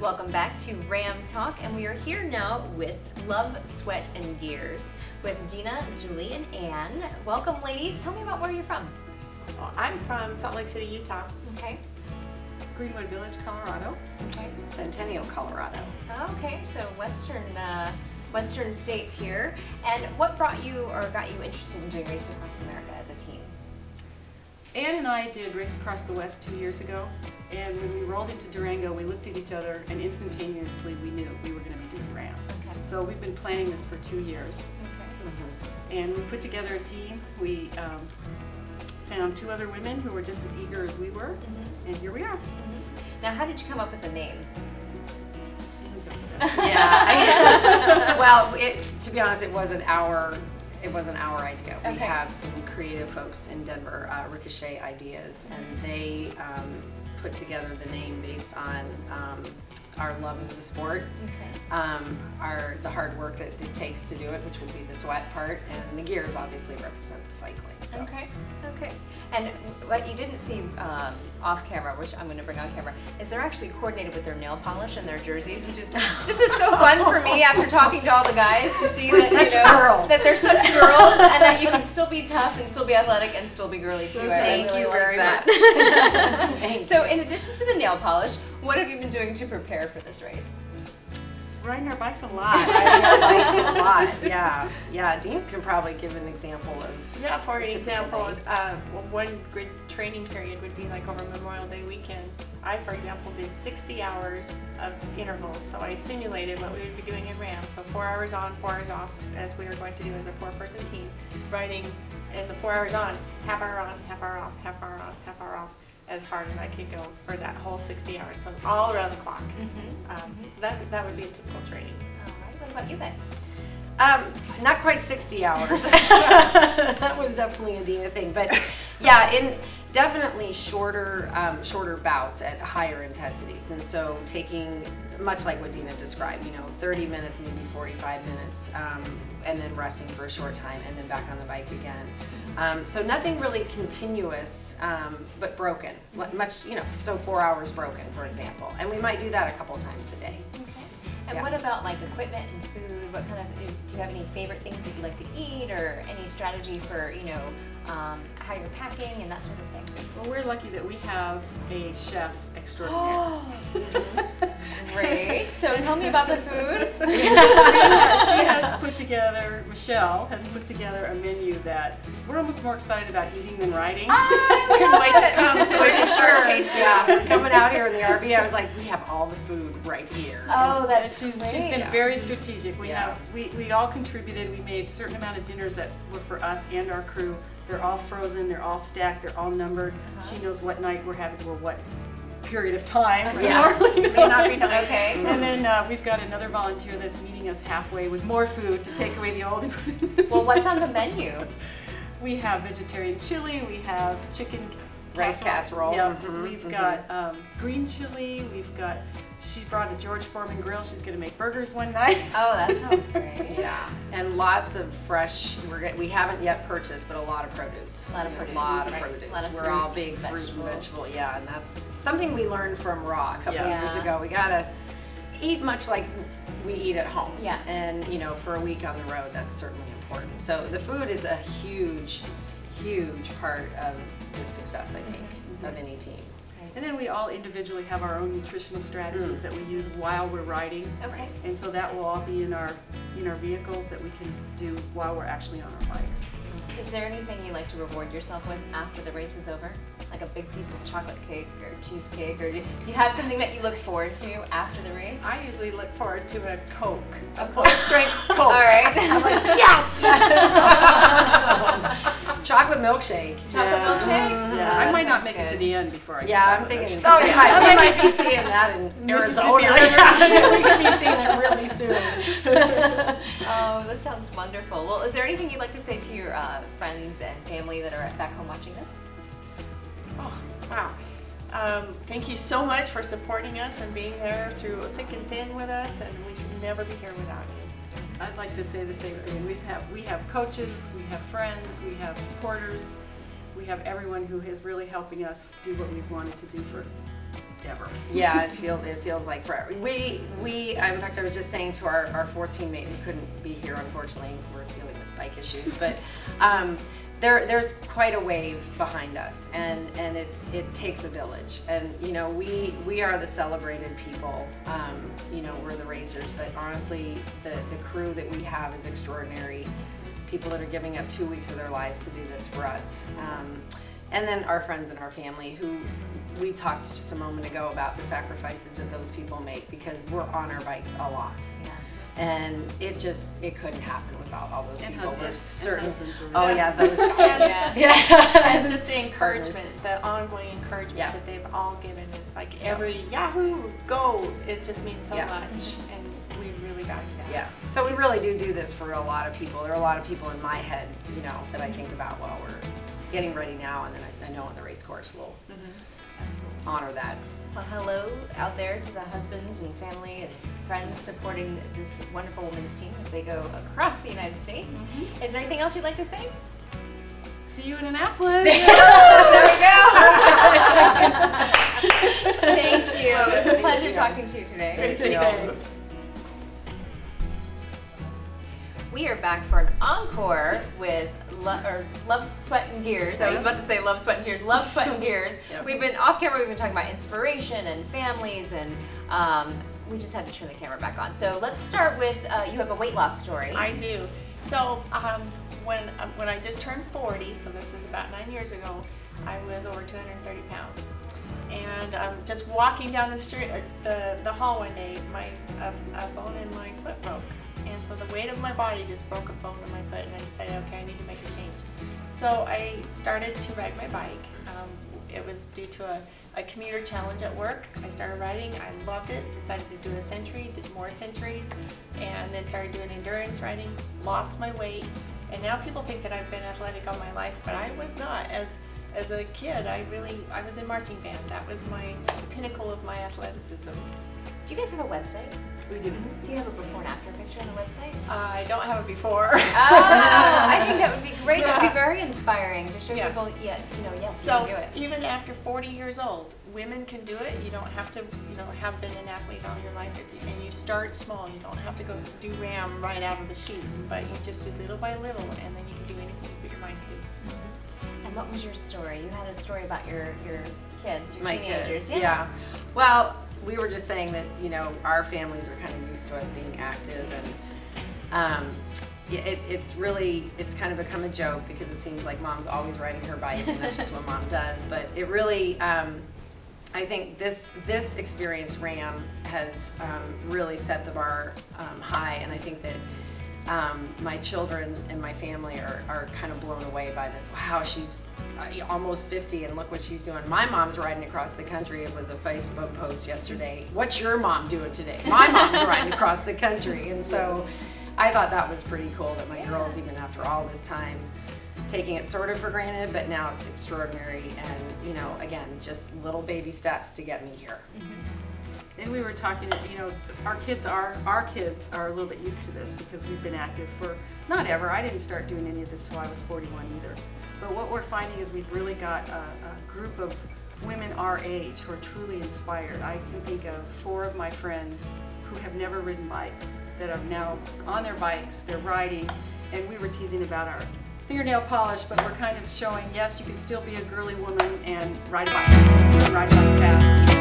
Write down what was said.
Welcome back to RAM Talk, and we are here now with Love, Sweat, and Gears with Dina, Julie, and Ann. Welcome, ladies. Tell me about where you're from. Well, I'm from Salt Lake City, Utah. Okay. Greenwood Village, Colorado. Okay. Centennial, Colorado. Okay, so Western states here. And what brought you or got you interested in doing Race Across America as a team? Ann and I did Race Across the West 2 years ago, and when we rolled into Durango, we looked at each other and instantaneously we knew we were going to be doing RAAM. Okay. So we've been planning this for 2 years. Okay. And we put together a team. We found 2 other women who were just as eager as we were, and here we are. Now, how did you come up with the name? Ann's got the best. Yeah. Well, to be honest, it wasn't our idea. We Okay. have some creative folks in Denver, Ricochet Ideas, and they put together the name based on our love of the sport, Okay. the hard work that it takes to do it, which would be the sweat part, and the gears obviously represent the cycling. So. Okay, okay. And what you didn't see off camera, which I'm going to bring on camera, is they're actually coordinated with their nail polish and their jerseys, which is, this is so fun for me after talking to all the guys to see that they're such girls and that you can still be tough and still be athletic and still be girly too. Thank you very much. So in addition to the nail polish, what have you been doing to prepare for this race? Riding our bikes a lot. Riding our bikes a lot, yeah. Yeah, Dean can probably give an example of. Yeah, for an example, one good training period would be like over Memorial Day weekend. I, for example, did 60 hours of intervals, so I simulated what we would be doing in RAAM. So 4 hours on, 4 hours off, as we were going to do as a 4-person team, riding in the 4 hours on, half hour on, half hour off, half hour on, half hour off, as hard as I could go for that whole 60 hours, so all around the clock. That would be a typical training. All right, what about you guys? Not quite 60 hours. That was definitely a Dina thing, but yeah, definitely shorter bouts at higher intensities, and so taking, much like what Dina described, 30 minutes, maybe 45 minutes, and then resting for a short time, and then back on the bike again. So nothing really continuous, but broken. So 4 hours broken, for example, and we might do that a couple times a day. Okay. And what about like equipment and food? What kind of, do you have any favorite things that you like to eat, or any strategy for, how you're packing and that sort of thing? Well, we're lucky that we have a chef extraordinaire. Great. So tell me about the food. Michelle has put together a menu that we're almost more excited about eating than riding. I couldn't wait to come so we can sure taste it. Yeah, coming out here in the RV, I was like, we have all the food right here. Oh, that's She's been very strategic. We all contributed. We made a certain amount of dinners that were for us and our crew. They're all frozen, they're all stacked, they're all numbered. She knows what night we're having or what period of time. So May not be nice. Okay. And then we've got another volunteer that's meeting us halfway with more food to take away the old. Well, what's on the menu? We have vegetarian chili, we have chicken rice casserole. Yeah, we've got green chili, she brought a George Foreman grill. She's going to make burgers one night. Oh, that sounds great. Yeah, and lots of fresh, we haven't yet purchased, but a lot of produce. A lot of produce. A lot of right. produce. A lot of We're all fruits, big fruit and vegetables. vegetable, yeah, and that's something we learned from RAAM a couple of years Yeah. ago. We gotta eat much like we eat at home. Yeah. And for a week on the road, that's certainly important. So the food is a huge part of the success, I think, of any team. And then we all individually have our own nutritional strategies that we use while we're riding. Okay. And so that will all be in our vehicles that we can do while we're actually on our bikes. Is there anything you like to reward yourself with after the race is over? Like a big piece of chocolate cake or cheesecake, or do you have something that you look forward to after the race? I usually look forward to a Coke, a full-strength Coke. All right. I'm like, yes! Chocolate milkshake. Chocolate milkshake? Yeah, I might not make it to the end before I Yeah, I'm get thinking. chocolate milkshake. We might be seeing that in Arizona. We could be seeing it really soon. Oh, that sounds wonderful. Well, is there anything you'd like to say to your friends and family that are back home watching this? Oh, wow. Thank you so much for supporting us and being there through thick and thin with us, and we could never be here without you. I'd like to say the same thing. We have coaches, we have friends, we have supporters, we have everyone who is really helping us do what we've wanted to do for ever. Yeah, it feels like forever. In fact, I was just saying to our fourth teammate who couldn't be here, unfortunately, we're dealing with bike issues, but there's quite a wave behind us, and it takes a village. And you know, we are the celebrated people. You know, we're the racers, but honestly, the crew that we have is extraordinary. People that are giving up 2 weeks of their lives to do this for us. And then our friends and our family, who we talked just a moment ago about the sacrifices that those people make, because we're on our bikes a lot. Yeah. And it couldn't happen without all those And people. We're husbands. certain. And husbands were Oh there. yeah, those guys. Yeah. Yeah. And just the encouragement, the ongoing encouragement Yeah. that they've all given. It's like Yeah. every Yahoo, go, it just means so Yeah. much. And we really value that. Yeah. So we really do this for a lot of people. There are a lot of people in my head, you know, that I think about while we're getting ready now, and then I know on the race course we'll honor that. Well, hello out there to the husbands and family and friends supporting this wonderful women's team as they go across the United States. Is there anything else you'd like to say? See you in Annapolis. There we go. Thank you. It was a pleasure talking to you today. Thank you. Thanks. We are back for an encore with Love, Sweat, and Gears. I was about to say Love, Sweat, and Tears. Love, Sweat, and Gears. Yep. We've been off camera. We've been talking about inspiration and families, and we just had to turn the camera back on. So let's start with you have a weight loss story. I do. So when I just turned 40, so this is about 9 years ago, I was over 230 pounds. And just walking down the street, the hall one day, a bone in my foot broke. And so the weight of my body just broke a bone in my foot, and I decided, okay, I need to make a change. So I started to ride my bike. It was due to a commuter challenge at work. I started riding, I loved it, decided to do a century, did more centuries, and then started doing endurance riding, lost my weight, and now people think that I've been athletic all my life, but I was not. As a kid, I was in marching band. That was my pinnacle of my athleticism. Do you guys have a website? We do. Do you have a before and after picture on the website? I don't have it before. Oh, I think that would be great. That would be very inspiring to show Yes. people, yes, you So can do it. even after 40 years old, women can do it. You don't have to, have been an athlete all your life. And you start small. You don't have to go do RAAM right out of the sheets, but you just do little by little, and then you can do anything you put your mind to. And what was your story? You had a story about your kids, your My teenagers. kids. Yeah. Well, we were just saying that, our families are kind of used to us being active, and it's kind of become a joke because it seems like mom's always riding her bike, and that's just what mom does. But it really, I think this experience, RAAM, has really set the bar high, and I think that my children and my family are kind of blown away by this. Wow, she's almost 50 and look what she's doing. My mom's riding across the country. It was a Facebook post yesterday. What's your mom doing today? My mom's riding across the country. And so I thought that was pretty cool that my girls, even after all this time, taking it sort of for granted, but now it's extraordinary, and again, just little baby steps to get me here. And we were talking, our kids are a little bit used to this because we've been active for, not ever, I didn't start doing any of this till I was 41 either. But what we're finding is we've really got a group of women our age who are truly inspired. I can think of 4 of my friends who have never ridden bikes that are now on their bikes, they're riding, and we were teasing about our fingernail polish, but we're kind of showing, yes, you can still be a girly woman and ride a bike. Ride a bike fast.